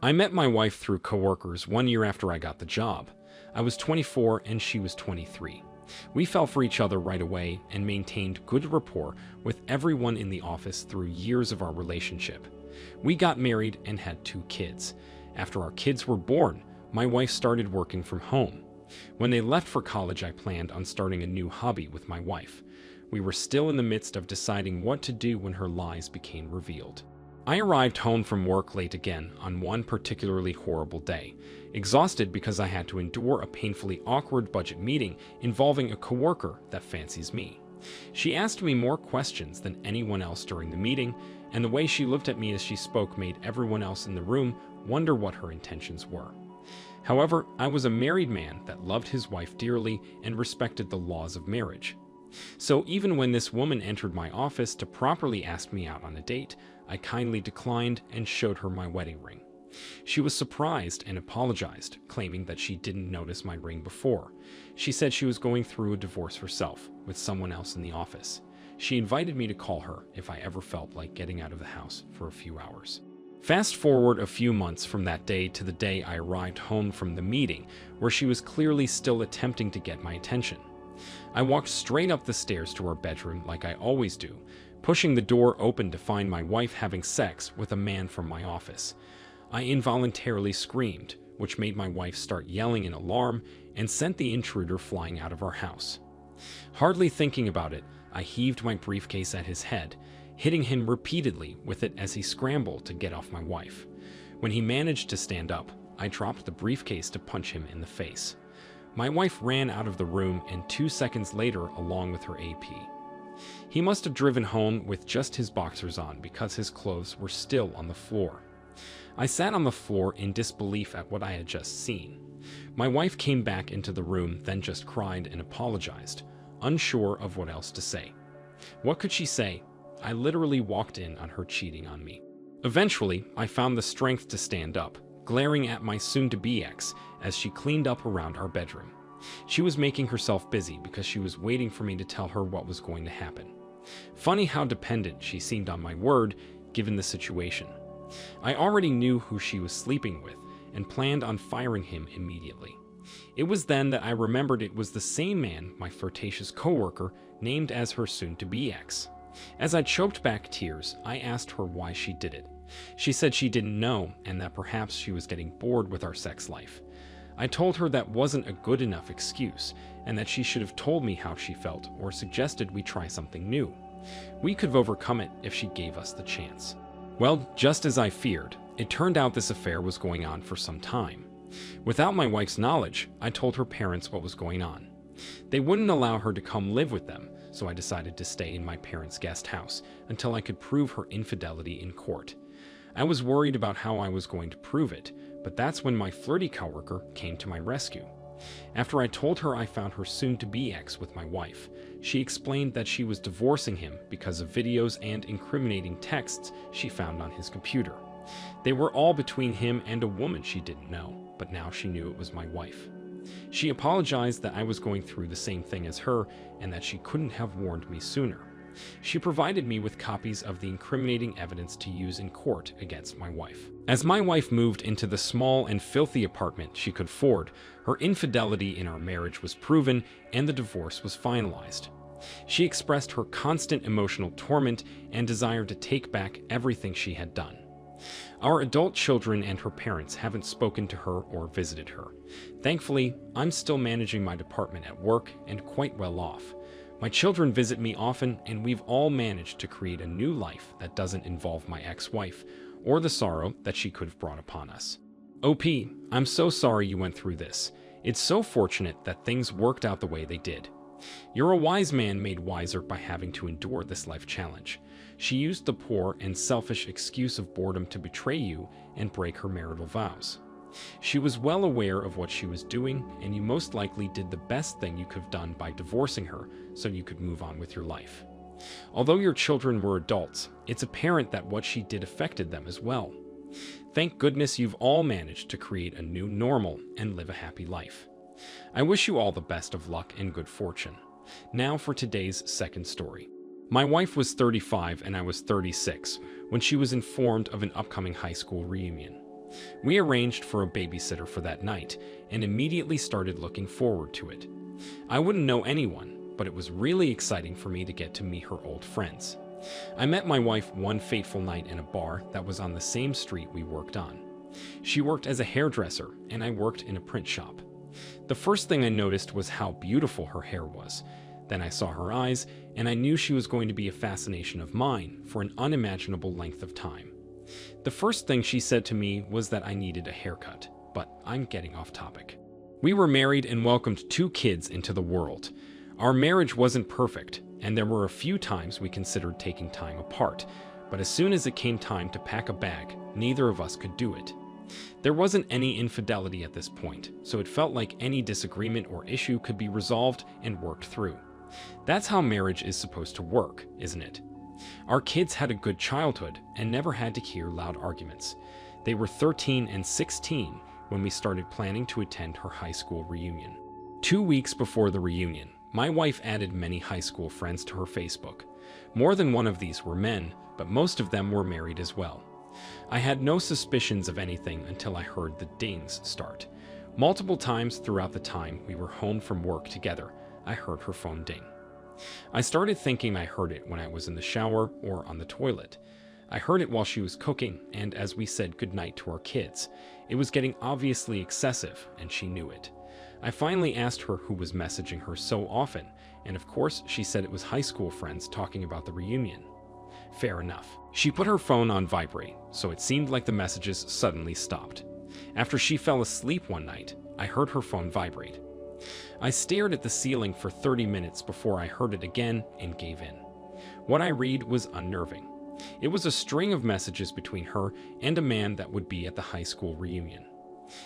I met my wife through coworkers 1 year after I got the job. I was 24 and she was 23. We fell for each other right away and maintained good rapport with everyone in the office through years of our relationship. We got married and had 2 kids. After our kids were born, my wife started working from home. When they left for college, I planned on starting a new hobby with my wife. We were still in the midst of deciding what to do when her lies became revealed. I arrived home from work late again on one particularly horrible day, exhausted because I had to endure a painfully awkward budget meeting involving a coworker that fancies me. She asked me more questions than anyone else during the meeting, and the way she looked at me as she spoke made everyone else in the room wonder what her intentions were. However, I was a married man that loved his wife dearly and respected the laws of marriage. So even when this woman entered my office to properly ask me out on a date, I kindly declined and showed her my wedding ring. She was surprised and apologized, claiming that she didn't notice my ring before. She said she was going through a divorce herself with someone else in the office. She invited me to call her if I ever felt like getting out of the house for a few hours. Fast forward a few months from that day to the day I arrived home from the meeting, where she was clearly still attempting to get my attention. I walked straight up the stairs to our bedroom like I always do, pushing the door open to find my wife having sex with a man from my office. I involuntarily screamed, which made my wife start yelling in alarm and sent the intruder flying out of our house. Hardly thinking about it, I heaved my briefcase at his head, hitting him repeatedly with it as he scrambled to get off my wife. When he managed to stand up, I dropped the briefcase to punch him in the face. My wife ran out of the room and 2 seconds later along with her AP. He must have driven home with just his boxers on because his clothes were still on the floor. I sat on the floor in disbelief at what I had just seen. My wife came back into the room, then just cried and apologized, unsure of what else to say. What could she say? I literally walked in on her cheating on me. Eventually, I found the strength to stand up, glaring at my soon-to-be ex as she cleaned up around our bedroom. She was making herself busy because she was waiting for me to tell her what was going to happen. Funny how dependent she seemed on my word, given the situation. I already knew who she was sleeping with and planned on firing him immediately. It was then that I remembered it was the same man my flirtatious coworker named as her soon-to-be ex. As I choked back tears, I asked her why she did it. She said she didn't know and that perhaps she was getting bored with our sex life. I told her that wasn't a good enough excuse and that she should have told me how she felt or suggested we try something new. We could have overcome it if she gave us the chance. Well, just as I feared, it turned out this affair was going on for some time. Without my wife's knowledge, I told her parents what was going on. They wouldn't allow her to come live with them, so I decided to stay in my parents' guest house until I could prove her infidelity in court. I was worried about how I was going to prove it, but that's when my flirty coworker came to my rescue. After I told her I found her soon-to-be ex with my wife, she explained that she was divorcing him because of videos and incriminating texts she found on his computer. They were all between him and a woman she didn't know, but now she knew it was my wife. She apologized that I was going through the same thing as her and that she couldn't have warned me sooner. She provided me with copies of the incriminating evidence to use in court against my wife. As my wife moved into the small and filthy apartment she could afford, her infidelity in our marriage was proven and the divorce was finalized. She expressed her constant emotional torment and desire to take back everything she had done. Our adult children and her parents haven't spoken to her or visited her. Thankfully, I'm still managing my department at work and quite well off. My children visit me often, and we've all managed to create a new life that doesn't involve my ex-wife or the sorrow that she could have brought upon us. OP, I'm so sorry you went through this. It's so fortunate that things worked out the way they did. You're a wise man made wiser by having to endure this life challenge. She used the poor and selfish excuse of boredom to betray you and break her marital vows. She was well aware of what she was doing, and you most likely did the best thing you could have done by divorcing her so you could move on with your life. Although your children were adults, it's apparent that what she did affected them as well. Thank goodness you've all managed to create a new normal and live a happy life. I wish you all the best of luck and good fortune. Now for today's second story. My wife was 35 and I was 36 when she was informed of an upcoming high school reunion. We arranged for a babysitter for that night and immediately started looking forward to it. I wouldn't know anyone, but it was really exciting for me to get to meet her old friends. I met my wife one fateful night in a bar that was on the same street we worked on. She worked as a hairdresser, and I worked in a print shop. The first thing I noticed was how beautiful her hair was. Then I saw her eyes, and I knew she was going to be a fascination of mine for an unimaginable length of time. The first thing she said to me was that I needed a haircut, but I'm getting off topic. We were married and welcomed 2 kids into the world. Our marriage wasn't perfect, and there were a few times we considered taking time apart, but as soon as it came time to pack a bag, neither of us could do it. There wasn't any infidelity at this point, so it felt like any disagreement or issue could be resolved and worked through. That's how marriage is supposed to work, isn't it? Our kids had a good childhood and never had to hear loud arguments. They were 13 and 16 when we started planning to attend her high school reunion. 2 weeks before the reunion, my wife added many high school friends to her Facebook. More than one of these were men, but most of them were married as well. I had no suspicions of anything until I heard the dings start. Multiple times throughout the time we were home from work together, I heard her phone ding. I started thinking I heard it when I was in the shower or on the toilet. I heard it while she was cooking, and as we said goodnight to our kids. It was getting obviously excessive, and she knew it. I finally asked her who was messaging her so often, and of course she said it was high school friends talking about the reunion. Fair enough. She put her phone on vibrate, so it seemed like the messages suddenly stopped. After she fell asleep one night, I heard her phone vibrate. I stared at the ceiling for 30 minutes before I heard it again and gave in. What I read was unnerving. It was a string of messages between her and a man that would be at the high school reunion.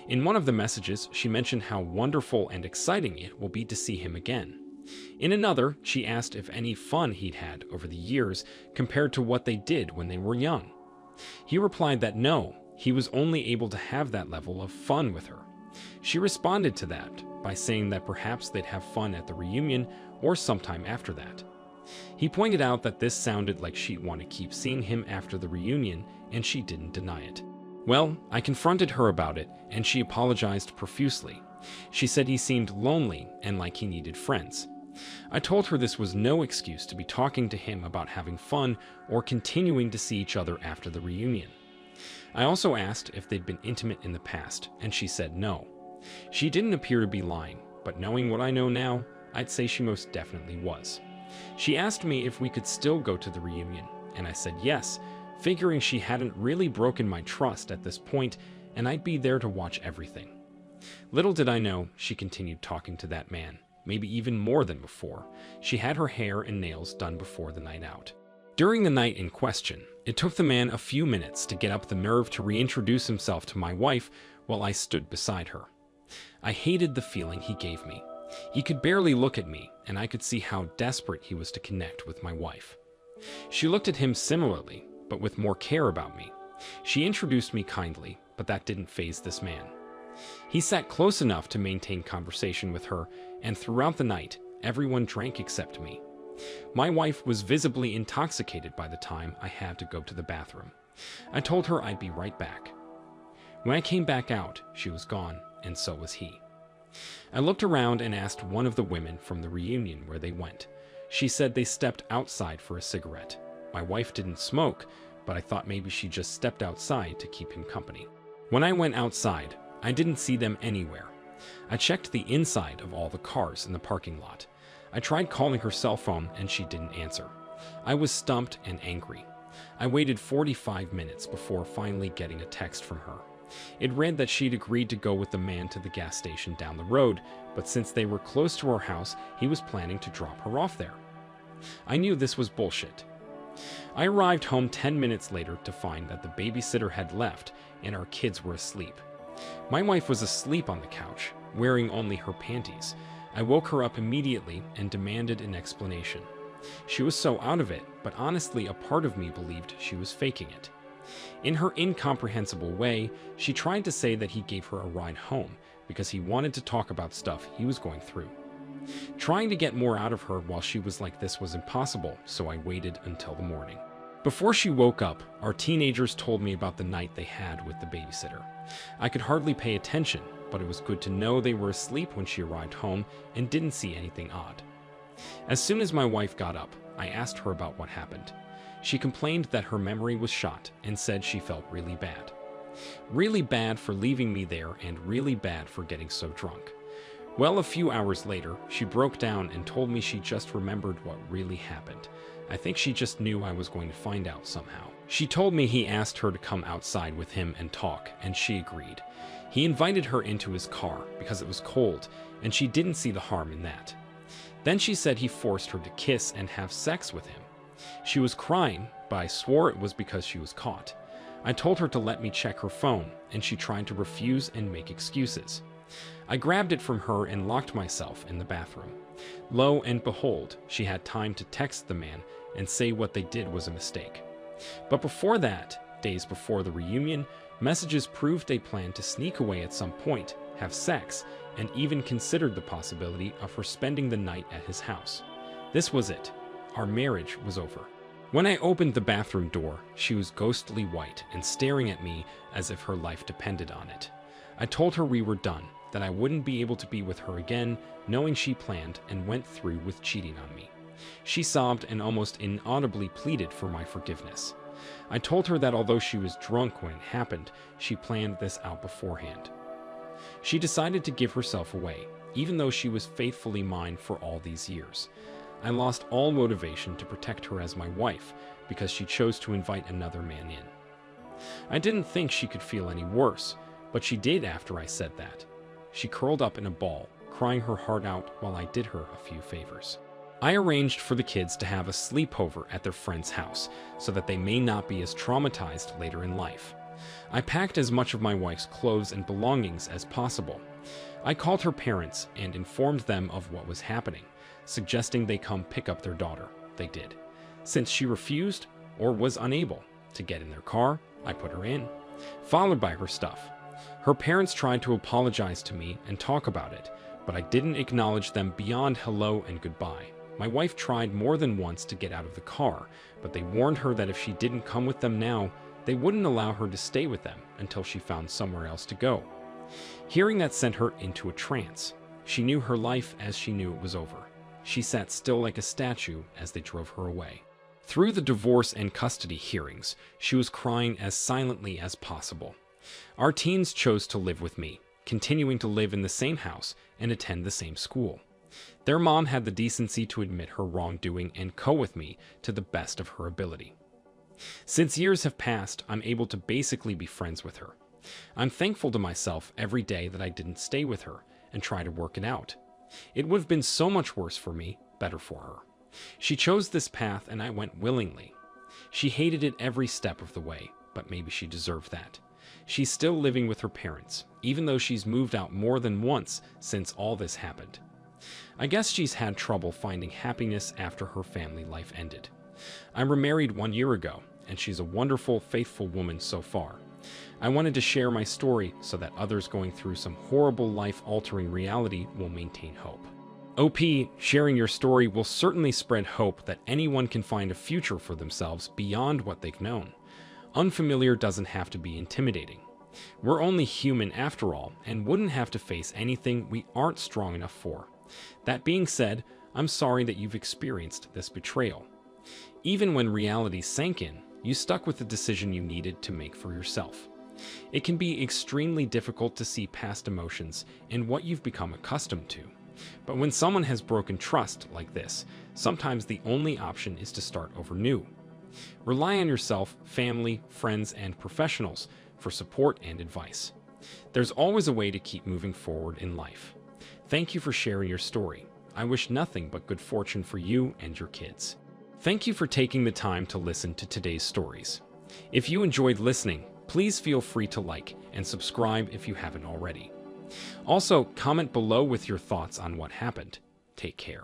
In one of the messages, she mentioned how wonderful and exciting it will be to see him again. In another, she asked if any fun he'd had over the years compared to what they did when they were young. He replied that no, he was only able to have that level of fun with her. She responded to that by saying that perhaps they'd have fun at the reunion or sometime after that. He pointed out that this sounded like she'd want to keep seeing him after the reunion, and she didn't deny it. Well, I confronted her about it, and she apologized profusely. She said he seemed lonely and like he needed friends. I told her this was no excuse to be talking to him about having fun or continuing to see each other after the reunion. I also asked if they'd been intimate in the past, and she said no. She didn't appear to be lying, but knowing what I know now, I'd say she most definitely was. She asked me if we could still go to the reunion, and I said yes, figuring she hadn't really broken my trust at this point, and I'd be there to watch everything. Little did I know she continued talking to that man, maybe even more than before. She had her hair and nails done before the night out. During the night in question, it took the man a few minutes to get up the nerve to reintroduce himself to my wife while I stood beside her. I hated the feeling he gave me. He could barely look at me, and I could see how desperate he was to connect with my wife. She looked at him similarly, but with more care about me. She introduced me kindly, but that didn't faze this man. He sat close enough to maintain conversation with her, and throughout the night, everyone drank except me. My wife was visibly intoxicated by the time I had to go to the bathroom. I told her I'd be right back. When I came back out, she was gone, and so was he. I looked around and asked one of the women from the reunion where they went. She said they stepped outside for a cigarette. My wife didn't smoke, but I thought maybe she just stepped outside to keep him company. When I went outside, I didn't see them anywhere. I checked the inside of all the cars in the parking lot. I tried calling her cell phone and she didn't answer. I was stumped and angry. I waited 45 minutes before finally getting a text from her. It read that she'd agreed to go with the man to the gas station down the road, but since they were close to our house, he was planning to drop her off there. I knew this was bullshit. I arrived home 10 minutes later to find that the babysitter had left and our kids were asleep. My wife was asleep on the couch, wearing only her panties. I woke her up immediately and demanded an explanation. She was so out of it, but honestly, a part of me believed she was faking it. In her incomprehensible way, she tried to say that he gave her a ride home because he wanted to talk about stuff he was going through. Trying to get more out of her while she was like this was impossible, so I waited until the morning. Before she woke up, our teenagers told me about the night they had with the babysitter. I could hardly pay attention, but it was good to know they were asleep when she arrived home and didn't see anything odd. As soon as my wife got up, I asked her about what happened. She complained that her memory was shot and said she felt really bad. Really bad for leaving me there and really bad for getting so drunk. Well, a few hours later, she broke down and told me she just remembered what really happened. I think she just knew I was going to find out somehow. She told me he asked her to come outside with him and talk, and she agreed. He invited her into his car because it was cold, and she didn't see the harm in that. Then she said he forced her to kiss and have sex with him. She was crying, but I swore it was because she was caught. I told her to let me check her phone, and she tried to refuse and make excuses. I grabbed it from her and locked myself in the bathroom. Lo and behold, she had time to text the man and say what they did was a mistake. But before that, days before the reunion, messages proved they planned to sneak away at some point, have sex, and even considered the possibility of her spending the night at his house. This was it. Our marriage was over. When I opened the bathroom door, she was ghostly white and staring at me as if her life depended on it. I told her we were done, that I wouldn't be able to be with her again, knowing she planned and went through with cheating on me. She sobbed and almost inaudibly pleaded for my forgiveness. I told her that although she was drunk when it happened, she planned this out beforehand. She decided to give herself away, even though she was faithfully mine for all these years. I lost all motivation to protect her as my wife because she chose to invite another man in. I didn't think she could feel any worse, but she did after I said that. She curled up in a ball, crying her heart out while I did her a few favors. I arranged for the kids to have a sleepover at their friend's house so that they may not be as traumatized later in life. I packed as much of my wife's clothes and belongings as possible. I called her parents and informed them of what was happening, suggesting they come pick up their daughter. They did. Since she refused or was unable to get in their car, I put her in, followed by her stuff. Her parents tried to apologize to me and talk about it, but I didn't acknowledge them beyond hello and goodbye. My wife tried more than once to get out of the car, but they warned her that if she didn't come with them now, they wouldn't allow her to stay with them until she found somewhere else to go. Hearing that sent her into a trance. She knew her life as she knew it was over. She sat still like a statue as they drove her away. Through the divorce and custody hearings, she was crying as silently as possible. Our teens chose to live with me, continuing to live in the same house and attend the same school. Their mom had the decency to admit her wrongdoing and co-with me to the best of her ability. Since years have passed, I'm able to basically be friends with her. I'm thankful to myself every day that I didn't stay with her and try to work it out. It would have been so much worse for me, better for her. She chose this path and I went willingly. She hated it every step of the way, but maybe she deserved that. She's still living with her parents, even though she's moved out more than once since all this happened. I guess she's had trouble finding happiness after her family life ended. I'm remarried 1 year ago, and she's a wonderful, faithful woman so far. I wanted to share my story so that others going through some horrible life-altering reality will maintain hope. OP, sharing your story will certainly spread hope that anyone can find a future for themselves beyond what they've known. Unfamiliar doesn't have to be intimidating. We're only human after all, and wouldn't have to face anything we aren't strong enough for. That being said, I'm sorry that you've experienced this betrayal. Even when reality sank in, you stuck with the decision you needed to make for yourself. It can be extremely difficult to see past emotions and what you've become accustomed to. But when someone has broken trust like this, sometimes the only option is to start over new. Rely on yourself, family, friends, and professionals for support and advice. There's always a way to keep moving forward in life. Thank you for sharing your story. I wish nothing but good fortune for you and your kids. Thank you for taking the time to listen to today's stories. If you enjoyed listening, please feel free to like and subscribe if you haven't already. Also, comment below with your thoughts on what happened. Take care.